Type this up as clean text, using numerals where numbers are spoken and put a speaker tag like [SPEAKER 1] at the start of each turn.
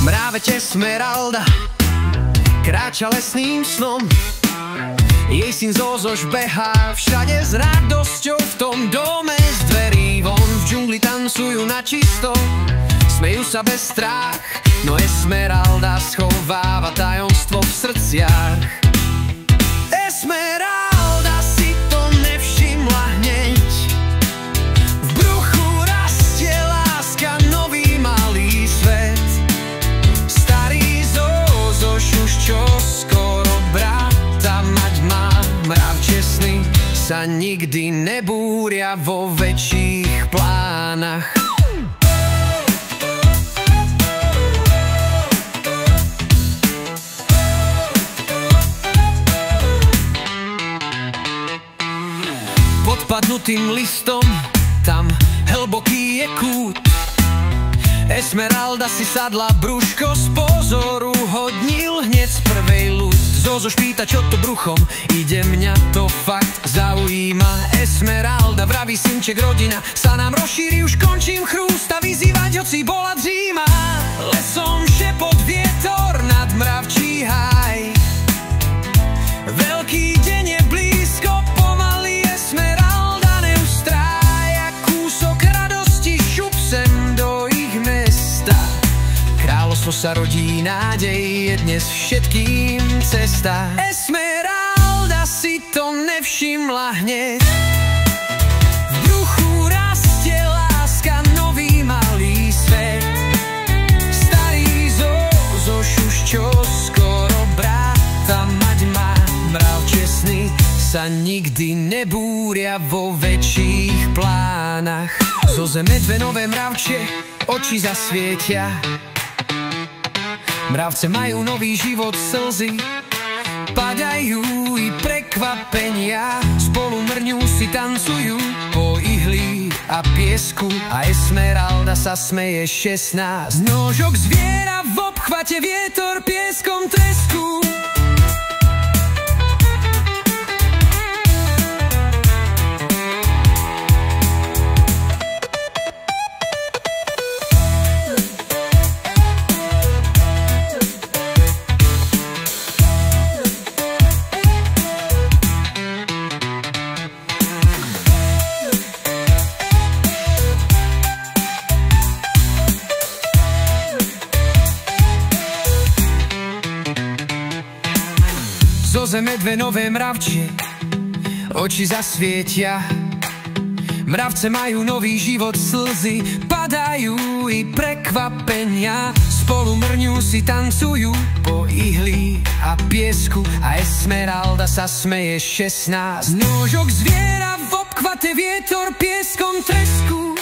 [SPEAKER 1] Mrávete Esmeralda kráča lesným snom. Jej syn Zozoš behá všade s radosťou v tom dome. Z dverí von v džungli tancujú na čisto, smejú sa bez strach, no Esmeralda schováva tajomstvo v srdciach. Esmeralda si to nevšimla hneď, v bruchu rastie láska, nový malý svet. Starý Zozoš už čoskoro brata mať má, mrav čestný sa nikdy nebúria vo väčších plánach. Podpadnutým listom, tam hlboký je kút. Esmeralda si sadla brúško, z pozoru hodnil hneď z prvej ľud. Zozoš pýta, čo to bruchom ide, mňa to fakt zaujíma. Esmeralda vraví, synček, rodina sa nám rozšíri, už končím chrúst a vyzývať hoci bola dříma. Lesom šepot vietor nad mravčí háj, veľký deň je blízko, pomaly Esmeralda neustrája. Kúsok radosti šup sem do ich mesta, kráľovstvo sa rodí, nádej je dnes všetkým cesta. Esmeralda si to nevšimla hneď, v bruchu rastie láska, nový malý svet. Starý Zozoš už čoskoro brata mať má, mrav čestný sa nikdy nebúria vo väčších plánach. Zo zeme dve nové mravčie oči zasvietia, mravce majú nový život, slzy padajú i prekvapenia. Spolu mrňú si, tancujú po ihli a piesku a Esmeralda sa smeje 16. Nožok zviera v obchvate, vietor pieskom tresku. Zo zeme dve nové mravčie oči zasvietia, mravce majú nový život, slzy padajú i prekvapenia. Spolu mrňú si, tancujú po ihli a piesku a Esmeralda sa smeje 16. Nožok zviera v obchvate, vietor pieskom tresku.